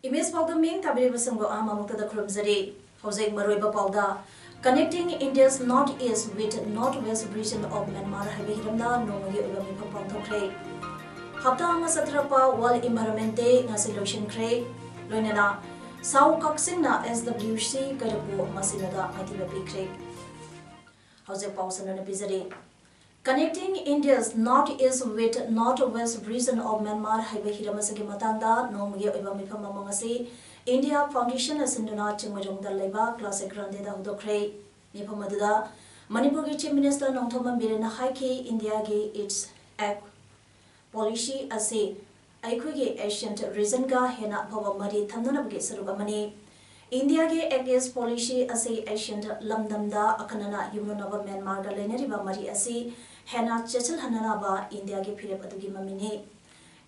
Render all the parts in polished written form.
Image Pauda Ming Tabiri Sango Amamukta the Krumzari, Jose Maruiba Pauda, connecting India's northeast with northwest region of Myanmar Habihiramda, Nomi Ubamipa Pantokre. Hapta Masatrapa Wall Environment Day, Nasiloshin Cray, Loinana, Sau Coxina SWC, Karapu, Masinada, Matiba Pikre. Jose Pausan and Bizari. Connecting India's northeast with northwest region of Myanmar Highway Hiramasaki Matanda, Nomi Ubamipa Mamasi, India Foundation as Indona Chimajong Leba, Classic Grande da Hudokre, Nipamadada, Manipur Chief Minister Nongthoman Birena Haiki, India Gi its act policy as a Aikugi ancient reason ga Hena Pava Mari Tandanabgi Sarubamani. India ge against policy as a ancient Lamdamda Akanana Yumunava Myanmar Galeneriba Mari Asi Hena Chechel Hananaba India ge Pirep Adugi Mamini.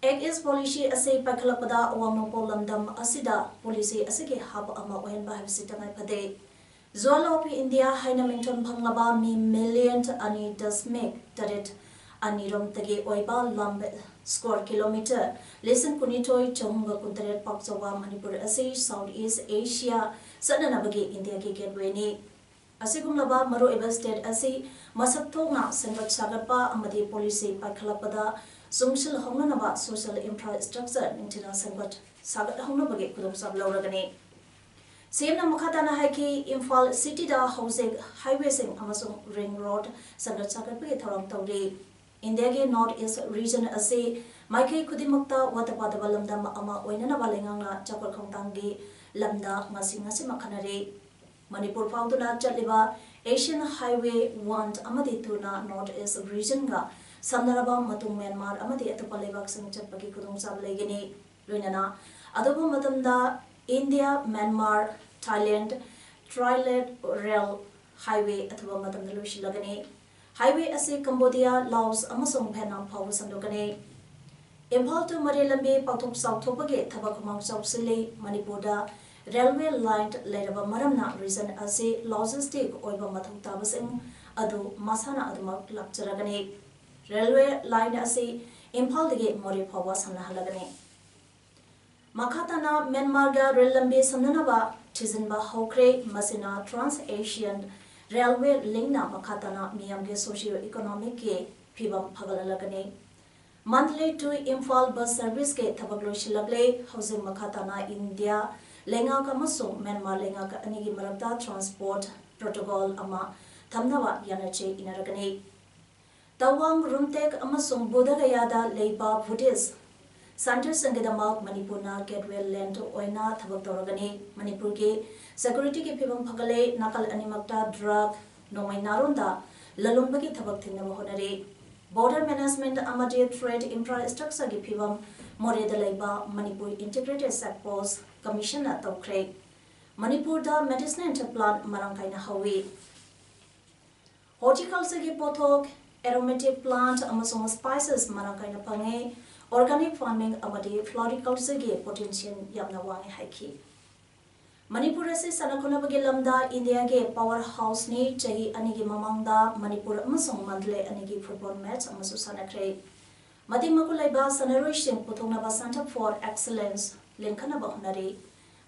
Against policy as a Pakalapada Wamapo Lamdam Asida policy as a hub ama when by Sitamai Pade. Zoalopi India Hainamington Panglaba mi million ani does make that Anirom Tage Oiba Lambe square kilometer. Listen Kunitoi Chonga Kuntaret Paksawa Manipur Asi Southeast Asia Sadanabagi India Gateway ni Asigumlaba Maru Eba State Asi Masatona Sangat Sagapa Amadi policy Pakalapada Sumshil Honganaba social infrastructure Nintina Sangat Sagat Honabagi Kudum Sabloragani. Same Namakatana Haki Imphal City da Housing Highway Sing Amazon Ring Road Sangat Sagapi Thoram Tauri. India ge northeast region ase Maikai Kudimakta Watapada Lamda Ama Oinana Balenganga Chapel Kongtangi Lamda Masingasi Makanare Manipur Pauduna Chaliba Asian Highway 1 Amadi Tuna northeast region ga Samnaraba Matung Myanmar Amadi Atapalebak Sing Chapaki Kudum Sablegini Lunana Adobo Matamda India Myanmar Thailand Trilateral Rail Highway Ataba Matam Lushilagani Highway Asi Cambodia, Laos, Amasong Vietnam Power Sandokane. Impal to Marilambe, Patok South Topage, Tabakamang South Sili, Manipurda, Railway Line Leraba Maramna, Reason Asi, Logistic, Oiba Matung Tabasing, Adu, Masana Adumak Lapjaragane. Railway Line Asi, Impal the Gate Mori Power Sanahalagane. Makatana, Myanmarga, Relambe Sananaba, Tizinba Hokre, Masina, Trans-Asian. Railway Lingna Makatana Miyamge socio-economic ke Pibam Pagalalagane. Monthly to Imphal bus service ke Tabaglo Shilagle, Housing Makatana India, Lenga Kamasung, Myanmar Lenga Anigi Marabda Transport Protocol Ama, Tamnawa Yanache Inaragane. Tawang Rumtek Amasung Budagayada Leiba Buddhist. Center Sangedamak Manipurna Gateway Land Oina Tabaktoragane, Manipur ke Security ke Pibam Pagale, Nakal Animakta Drug, Nomai Narunda, Lalumbaki Tabaktina Honare, Border Management Amadi Trade Infrastructure ke Pibam, More de Laiba, Manipur Integrated Sectors, Commissioner Tokre, Manipur da Medicinal Plant Marankaina Hawi, Horticulture ke Potok, Aromatic Plant, Amazon Spices Marankaina Pange, Organic Farming Amadi Floriculture ke Potential Yamnawang Haiki. Manipur ase Sanakunabagi Lamda India ge powerhouse ni chahi anigi mamangda Manipur amasong mandle anigi football match amasu sanakre. Madimakulaiba Sanaroi Singh Putongnaba Center for Excellence Linkanaba Honare.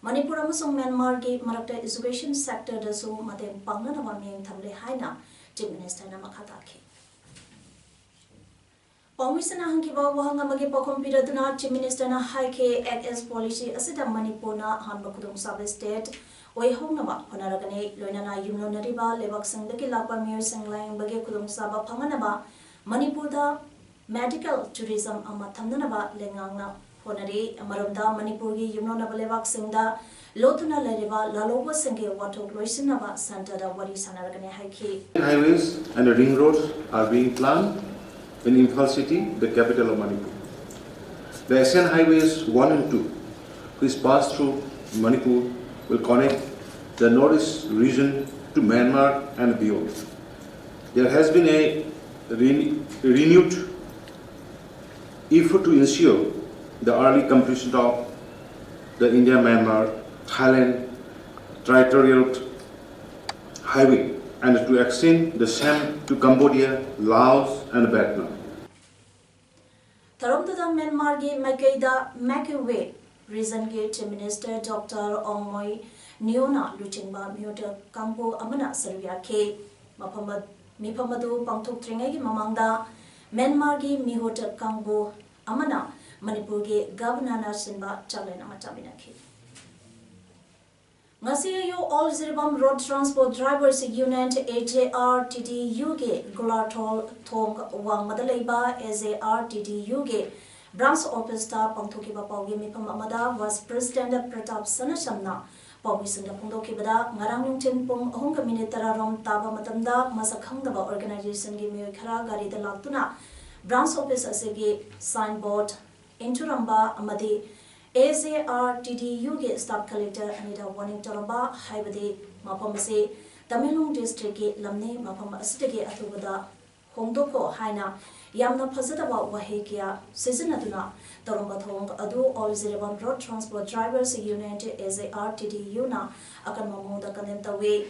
Manipur amasong Myanmar ge marakta education sector dasu mateng pangnanaba miyeng thamle haina Chief Minister Namakhatake. Pawisana Hankiba Wahangamagi Pokom Piraduna, Chief Minister na Haike AS policy Asida Manipurna Hanbakudum Sub State, Oihonama, Honaragane, Loinana Yunonariba, Levak Sangaki Lapa Mir Sanglang Bagi Kudum Saba Panganaba, Manipurda Medical Tourism Amatandanaba, Lenganga, Honari, Amarunda, Manipuri, Yunonaba Levak Singda, Lotuna Leriva, Laloba Sange, Wato Loisinaba, Santa Wari Sanaragane Haike. Highways and ring roads are being planned in Imphal city, the capital of Manipur. The ASEAN Highways 1 and 2, which pass through Manipur, will connect the northeast region to Myanmar and beyond. There has been a renewed effort to ensure the early completion of the India-Myanmar, Thailand territorial highway and to extend the same to Cambodia, Laos and Vietnam. Taromdada Myanmar ge Maikaida Makiwe region ge Chief Minister Dr. Ongmoi Niona Luchingba Myoda Kampo Amana Sarvya Ke Mipamadu Pangtuk Tringai Mamangda Myanmar ge Mihota Kambo Amana Manipur ge Governor Sinba Chalena Machabina Ke Ngasiyo All Ziribam Road Transport Drivers Union AJRTDU ge Gulartol Thong Wang Madalaiba AJRTDU ge Branch Office Ta Pangthoki Bapaugi Mipam Amada was President Pratap Sanashamna Paugi Singha Pungdoki Bada Ngarang Yungchen Pung Ahunga Minitara Rom Taba Matamda Masakhangdaba Organization ge Mioy Khara Gari da Laktuna Branch Office Asegi Signboard Inturamba Amadi AJRTDU ge Staff Collector Anita Warning Taramba Haibadi Mapamase Tamilung District ge Lamne Mapam Asitege Atubada Hongdoko Haina Yamna Phazadaba Wahekia Seasonaduna Taramba Thong Adu All Ziribam Road Transport Drivers Union AJRTDU na Akan Mamuda Kanentawe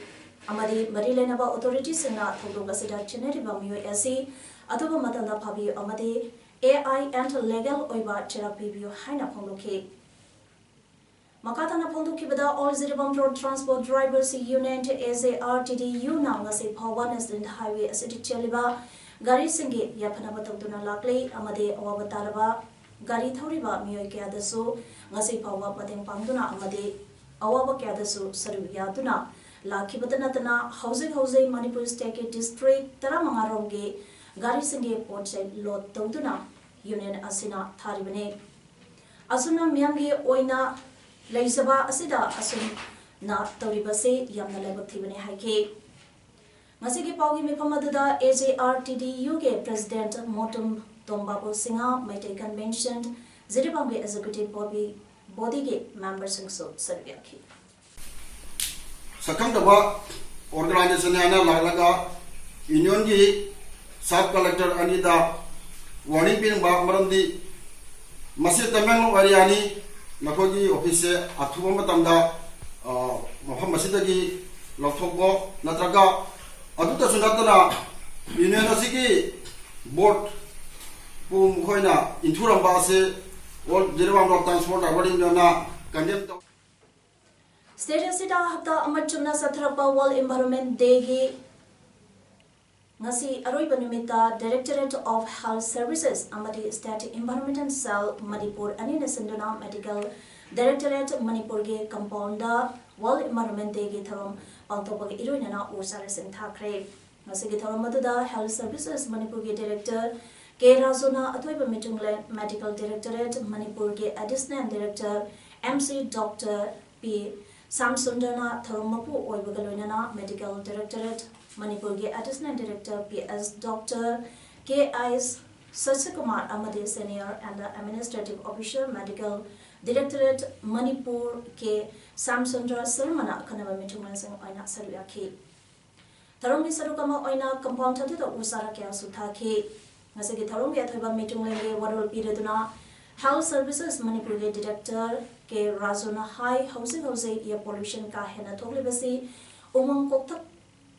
Amadi Marilenaba Authorities na Thodoga Sida Cheneriba MUSC Atuba Matanda Pabi Amadi AI and legal oiba therapy bio haina phongloke Makatana phongdokibada All Ziribam Road Transport Drivers Union AJRTDU na ngase Phawan National Highway asiti cheliba gari singe yaphanaba tawduna lakle amade awaba taraba gari thoriba miyoi kya dasu ngase phawa pateng pangduna amade awaba kya dasu saru yaduna lakhibadana tana housing Manipur State District taramangaromge Gari Singe Port Side Lot Tawduna Union Asina Tharibane Asuna Myamgi Oina Laisaba Asida Asun Na Tawribase Yamna Labaktibane Haike Masigi Paugi Mipamadada AJRTDU ge President Motum Tombabu Singha Maite Convention Ziribambe Executive Body ge members Singso Sarvyaki Sakandaba organization ana laglaga union gi Sub Collector Anida warning pin ba maramdi masi tamang wariani nakogi office athuba matamda mafam masidagi lokthokbo natraga aduta sunatana union asigi board pum khoina inthuramba ase all Ziribam Road Transport awarding na condemn State Sida Hapta Amachumna Satrapa World Environment Day gi Ngasi Aroiba Numita Directorate of Health Services Amadi State Environmental Cell Manipur Anina Sinduna Medical Directorate Manipur ge Compounda World Environment Day gi Tharom Pangtopag Iruinana Ursara Singh Thakre Ngasi gi Tharom Maduda Health Services Manipur ge Director K Razuna Atoiba Mitungland Medical Directorate Manipur ge Additional Director MC Dr. P Samsundana Tharomapu Oibagaloinana Medical Directorate Manipur ge Additional Director PS Dr. K.I.S. Sachakumar Amade Senior and the Administrative Officer Medical Directorate Manipur ke Samsundra Salmana Kanava Mitunglan Singh Oina Saruyaki Tharomgi Sarukama Oina Compound Tatuta Usara Kya Suthaki Masagi Tharomgi Athoba Mitunglan ge Warul Pireduna Health Services Manipur ge Director ke Razuna High Housing Air Pollution ka hena thoglibasi umang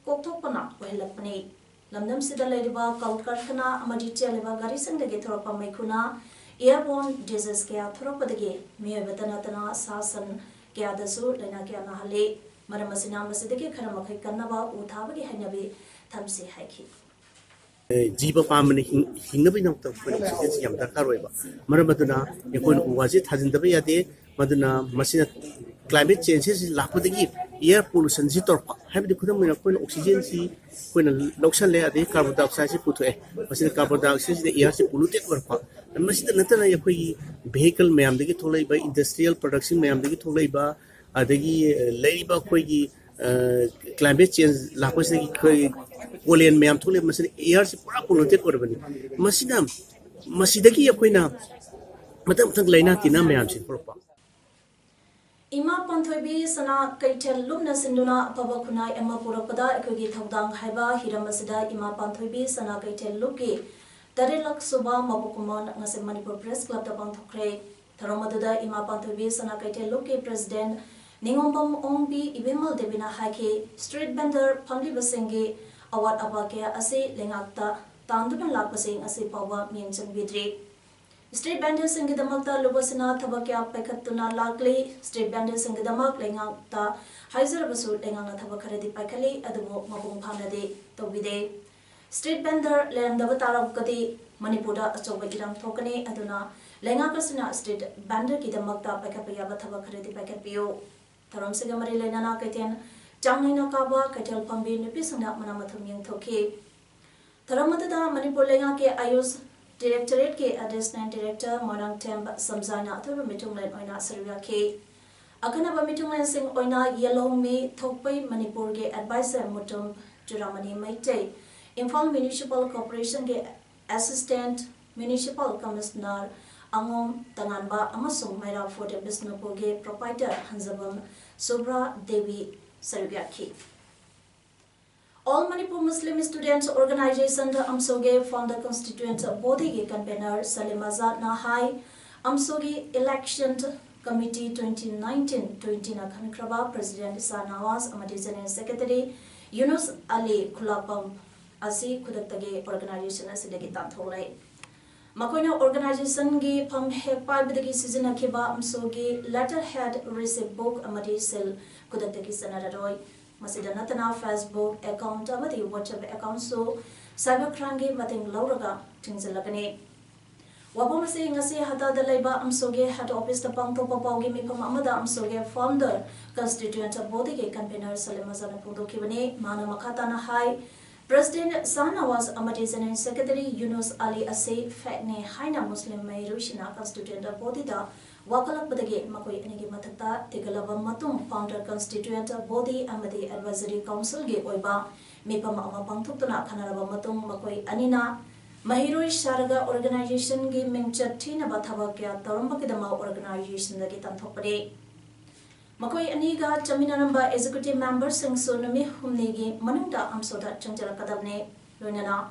kokthokpana ohelapani lamdam sida leriba kalkarkhana amadi cheliba gari sangdagi thoropa maikhuna airborne disease kya thoropadagi miyabadana tana sasan kya dasu lena kya nahale maramasina masidagi kharamakhay kannaba uthabagi hainabi thamsi haiki Jiba Pamani Hingabi of the Oxygen Yam Dakaroba. Maramaduna, Yakun Wazit hasn't the Bayade, Maduna, Masina climate changes Lapodagi, air pollution Zitorpa. Have the Kudam oxygen see when a local layer the carbon dioxide put to a Masina carbon dioxide, the air polluted work. And Masina Natana Yakui vehicle may am the Gitolay by industrial production may am the Gitolay Adagi Labor Quigi climate change Lapos. Olian Mam Tuli Massi airs polluted or Massidam Massidaki Aquina Madame Tanglina Tina Mayamsin Propa. Ima Panthoibi Sana Kaitel Lumna Sinduna Pava Kunai Emma Purapada Ekogi Thaudang Haiba Hiramasida Ima Panthoibi Sana Kaitel Luki Tarilak Suba Mabukumon Ngase Manipur Press Club da Pangthokre Tharomaduda Ima Panthoibi Sana Kaitel Luki President Ningombam Ongbi Ibimal Devina Haike Street Vendor Pangli Basengi Awat Abake Ase Lengakta Tanduna Lakpasing Ase Pawa Mienchang Bidri Street Vendors in Gidamakta Lubasina Tabakya Pekatuna Lakli, Street Vendors in Gidamak, Lengata, Heiser Basu, Lengana Tabakaradi Pakali, Adamu Mabung Panade, Tobide. Street Vendor, Lendavatara Gadi, Manipura, Achobagiram Tokane, Aduna, Lengakasina Street Vendor Gidamakta Pekapaya Tabakaradi Pakapio, Taram Sigamari Lenana Katian, Janglina Kaba, Katel Pambi, Nipisana Manamatum Yang Toki. Taramadada Manipur Lengake Ayus. Directorate के Assistant Director Monang Temp Samzana Athuba Mitunglen Oina Sarvia K. Akanaba Mitunglen Sing Oina Yellow Me Thokpai Manipur के Advisor Mutum Juramani Maite. Imphal Municipal Corporation के Assistant Municipal Commissioner Angom Tanganba Amasung Maira for the Bisnupur के Proprietor Hanzabam Subra Devi Sarvia K. All Manipur Muslim Students Organization Amsoge founder constituent body convener Salim Azad Nahai Amsoge Election Committee 2019-20 Khankraba President Isa Nawaz Amadi Secretary Yunus Ali Kulapam Asi Kudatage Organization Asidagi Tantholai Makoina Organization gi Pam Hekpa Bidagi Season Akiba Amsoge letterhead receipt book Amadi Sil Kudatagi Sanadaroy Masida Natana Facebook account amadi WhatsApp account so cybercrime ge mating lauraga tingzalagani wabamase ngasi hada dalaiba amsoge head office ta pangthopa pawgi mifam amada amsoge founder constituent body ge convener Salimazana pudokibani mana makata na hai President Sanawas Amadi Zanin Secretary Yunus Ali Ase Fatne Haina Muslim Mayrushina constituent body da Wakalak Badage Makoi Anigi Matata, Tigalaba Matum, Founder Constituent Body Amadi Advisory Council Ge Oiba, Mipama Pangtutuna, Kanaraba Matum, Makoi Anina, Mahiroi Sharaga Organization Ge Mingchatina Batavakya, Torambakidama Organization the Gitan Topade. Makoi Aniga, Chaminaramba Executive Members Sing Sunami Humnigi, Manunda Amsoda Chanjala Kadabne, Lunana,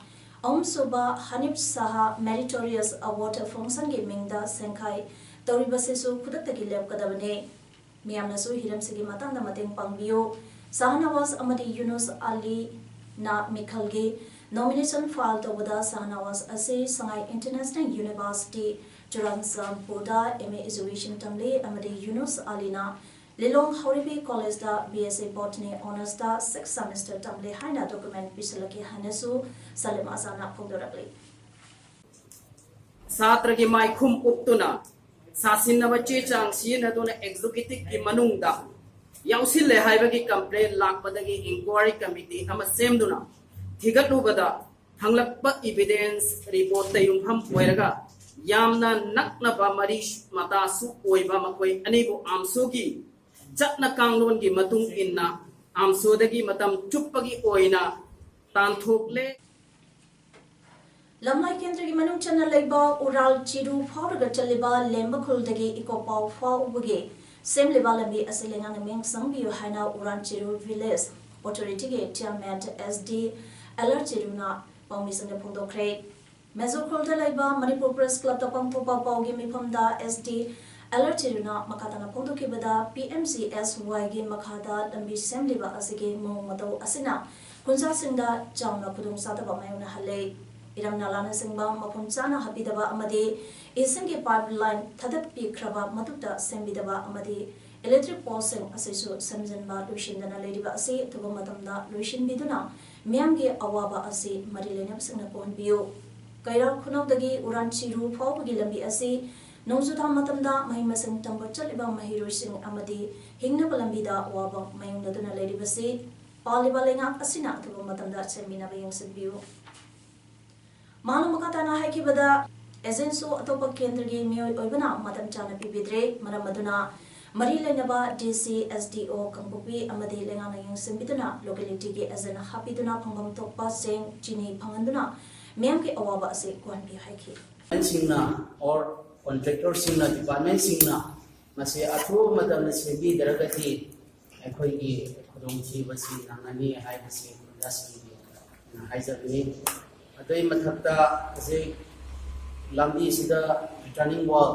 Soba Hanif Saha Meritorious Award Function Gaming da Senkai. Toribasesu Kudataki Lab Kadabane, Miamnasu Hiramsigi Matanda Mating Pangvio, Sahanawas Amadi Yunus Ali Na Mikhalge, nomination filed over the Sahanawas Ase Sangai International University, Juransam Poda, MA Exhibition Tamle, Amadi Yunus Alina, Lilong Horibi College da BSA Botany Honours da 6th semester Tamle Haina document Pisalaki Hanesu, Salim Asana Pogorabli. Satragi Maikum Uptuna. Sasin na bache chang si na dona executive ki manungda yausil le haiba ki complaint lakpadagi inquiry committee ama sem duna thigat ubada hanglakpa evidence report ta yumham poiraga yamna nakna ba mari mata su oiba makoi anibo amso ki chatna kanglon ki matung inna amso dagi matam chuppagi oina tanthokle Lamai Kendri Manung Channel Leba, Ural Chiru, Powder Chaliba, Lembakul Degi, Ecopow, Fawuge, Same Lebalambi as a Lengan Ming Sambi, Haina, Uran Chiru Village, Authority, Chairman SD, Alar Chiruna, Pomis and the Pundo Crate, Mesocolda Leba, Manipur Press Club, the Pampopa, Pogimi Pumda, SD, Alar Chiruna, Makatana Pundo Kibada, PMCS, Wagi Makada, Lambi Semliba Asige, Momodo Asina, Kunza Sinda, Jamna Pudum Sataba Mayuna Hale. Iram Nalana Singba, Mapunchana Habidaba Amadi, Isingi pipeline, Tadat P. Kraba, Matuta, Sembidaba Amadi, electric pulsing, Asisu, Samzanba, Lushin, and a lady Basi, Tubomatamda, Lushin Biduna, Miamgi Awaba Asi, Marilenab Singapore Bio, Kaira Kunodagi, Uran Chiru, Pawgilambi Asi, Nozuta Matamda, Mahimasing Tambo Chaliba Mahiro Sing Amadi, Hingnabalambida, Awaba, Mayunaduna Lady Basi, Palibalinga Asina, Tubomatamda, Semina Bayang Sibiu. Manumakatana Haikibada, Ezenso Atopa Kendri Mio Oibana, Madam Chana Pibidre, Maramaduna, Marilenaba, DC, SDO, Kampupi, Amadi Lengana Yang Simbiduna, locality as an Hapiduna, Pangam Topa, Sing, Chini, Panganduna, Miamki Awaba, say, Kwanpi Haiki. Singna or contractor Singna, department Singna, ꯃꯁꯤ ꯑꯊꯨꯕ ꯃꯇꯝꯗ ꯁꯦꯝꯕꯤꯗ꯭ꯔꯒꯗꯤ ꯑꯩꯈꯣꯏꯒꯤ ꯈꯨꯗꯣꯡꯊꯤꯕꯁꯤ ꯅꯪꯒꯅꯤ ꯍꯥꯏꯕꯁꯤ ꯈꯨꯟꯖꯥꯁꯤꯡꯒꯤ ꯍꯥꯏꯖꯕꯅꯤ ꯑꯗꯨꯒꯤ ꯃꯊꯛꯇ ꯍꯧꯖꯤꯛ ꯂꯝꯕꯤꯁꯤꯗ ꯔꯤꯇꯔꯅꯤꯡ ꯋꯥꯜ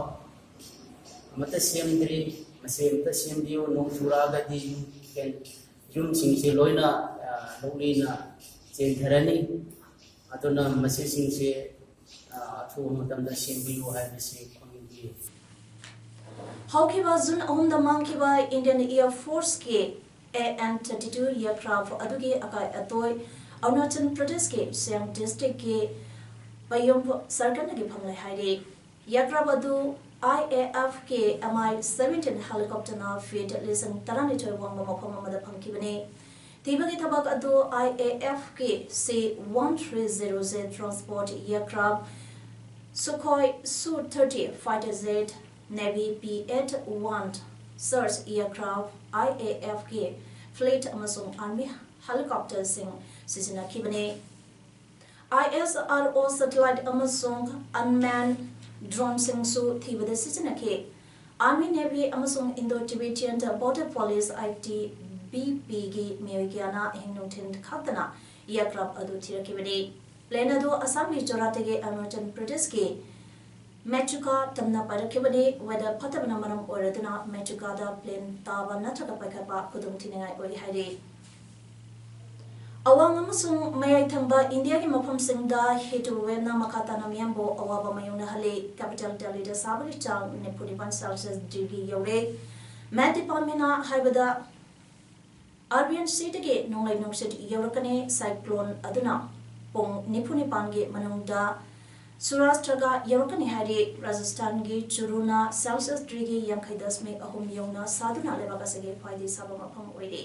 ꯑꯃꯠꯇ ꯁꯦꯝꯗ꯭ꯔꯤ ꯃꯁꯤ ꯑꯃꯠꯇ ꯁꯦꯝꯕꯤꯌꯨ ꯅꯣꯡ ꯆꯨꯔꯛꯑꯒꯗꯤ ꯌꯨꯝꯁꯤꯡꯁꯤ ꯂꯣꯏꯅ ꯂꯧꯂꯤꯅ ꯆꯦꯟꯊꯔꯅꯤ ꯑꯗꯨꯅ ꯃꯁꯤꯁꯤꯡꯁꯤ ꯑꯊꯨꯕ ꯃꯇꯝꯗ ꯁꯦꯝꯕꯤꯌꯨ ꯍꯥꯏꯕꯁꯤ ꯈꯪꯍꯟꯕꯤꯌꯨ ꯍꯧꯈꯤꯕ ꯖꯨꯟ 3ꯗ ꯃꯥꯡꯈꯤꯕ ꯏꯟꯗꯤꯌꯟ ꯏꯌꯔ ꯐꯣꯔꯁꯀꯤ AN-32 ꯏꯌꯔꯀ꯭ꯔꯥꯐ ꯑꯗꯨꯒꯤ ꯑꯀꯥꯏ ꯑꯇꯣꯏ ꯑꯔꯨꯅꯥꯆꯜ ꯄ꯭ꯔꯗꯦꯁꯀꯤ ꯁꯤꯌꯥꯡ ꯗꯤꯁꯇ꯭ꯔꯤꯛꯀꯤ ꯄꯌꯨꯝ ꯁꯔꯀꯜꯅꯒꯤ ꯐꯪꯂꯦ ꯍꯥꯏꯔꯤ ꯏꯌꯔꯀ꯭ꯔꯥꯐ ꯑꯗꯨ IAF-ꯀꯤ MI-17 ꯍꯦꯂꯤꯀꯣꯞꯇꯔꯅ ꯐꯤꯠ 12,000 ꯋꯥꯡꯕ ꯃꯐꯝ ꯑꯃꯗ ꯐꯪꯈꯤꯕꯅꯤ ꯊꯤꯕꯒꯤ ꯊꯕꯛ ꯑꯗꯨ IAF-ꯀꯤ C-130J transport aircraft Sukhoi Su-30 fighter jet Navy P-8-1 search aircraft IAF-ki fleet amasung army helicopter sing sisinakibani ISRO satellite amasung unmanned drone sing su thibada sisinaki Army Navy amasung Indo-Tibetan Border Police ITBP gi miyogana hingnungthin khatana aircraft adu thirakibani plane adu Assam gi Choratagi Arunachal Pradesh ki Mechuka tamna parakibani whether patabana maram oraduna Mechuka da plane taba natraga paikapa khudungthinai oi hairi Awang amasung mayai thangba India ki mafam singda hetu webna makatana miyambo awaba mayuna hali capital Delhi da sabali chang nepuripan Celsius degree yore Met Department na haibada Arabian Sea dagi nonglai nongsit yorakane cyclone aduna pong nipunipan gi manungda Surashtraga yorokani hari Rajasthan gi Churuna Celsius degree yankhaidas-me ahum yongna saduna lebakasage phaidi sabama pham oiri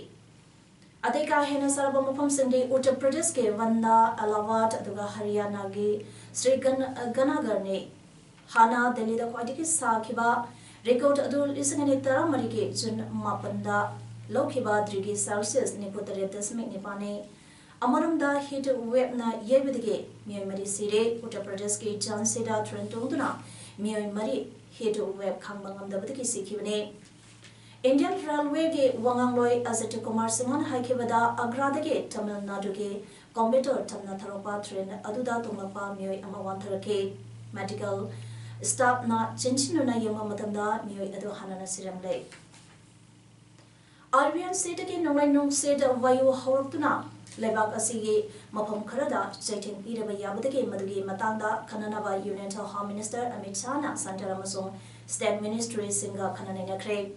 Adeka hena sarabama pham singdi Uttar Pradesh ke Vanda Allahabad aduga Haryana gi Ganagar ne Hana Delhi da khwaidiki sakhiba record adu lisangani taramari gi June 9da lokhiba degree Celsius -9.9 Amaramda heat wave na yebidige miyoi mari sire Uttar Pradesh ki Jhansida Trentongduna miyoi mari heat wave khangbangam sikibane Indian Railway ge Wangangloi Ajit Kumar Singhan haikibada Agra dage Tamil Nadu ge Coimbatore tamna tharopa train aduda tunglapa miyoi ama wantharake medical staff na chinchinuna yema matamda miyoi adu hanana siramle Arabian Sea dage nonglai nongset vayu hawrtuna Lebak asigi mafam kharada chaitin iraba yabadagi madugi matangda Kananaba Union Home Minister Amit Shah na Center amasung State Ministry singa khananainakre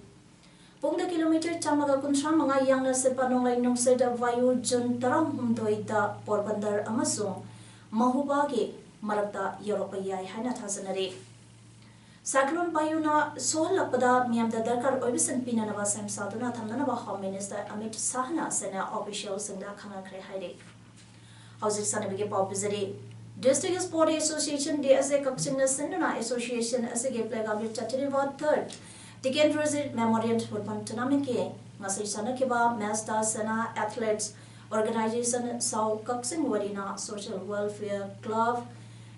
Pungda kilometer chamaga kunthra manga yangna sepa nonglai nongset vayu June 13 da Porbandar amasung Mahuba gi marakta Europa yai haina thasanari Cyclone Bayuna sohalakpada miyamda darkar oibisan pinanaba samsaduna thamnanaba Home Minister Amit Shah na sena official singda khanakre haire Hauzik sanabige pawpizari District Sport Association DSA Kapsingna Sinduna Association asige playground chatiriwa 3rd Tiken Razid Memorial Football Tournament ke ngasai sanakiba Mazda Sena Athletes Organization Sau Kaksing Warina Social Welfare Club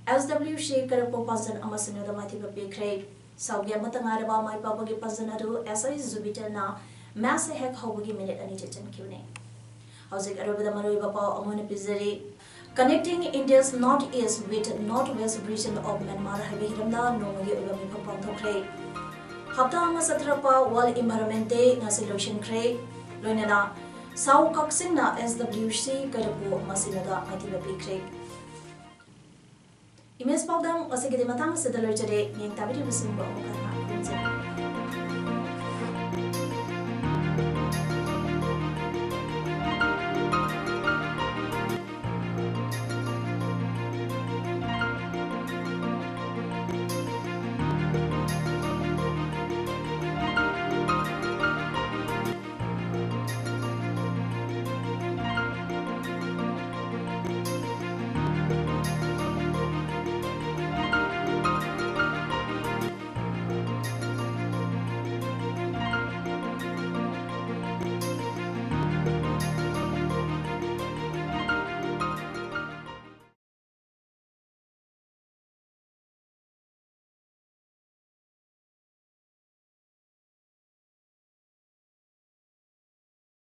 SWC Karapo Pansan Amasino da Matiba Pikre Saugia Matangaraba Mai Papagi Pansanadu SI Zubitana Mass Hek Hobagi Minute and Eton Kune Hauzik Arabada Maruba Amona Pizari Connecting India's northeast with northwest region of Myanmar Habiramda Nogi Ugami Pampokre Hapta Masatrapa World Environment Day Nasiloshin Kre Lunana Sau Kaksingna SWC Karapo Masinoda Matiba Pikre Image Pogdam was a matang settler today, named Tabity Simbo.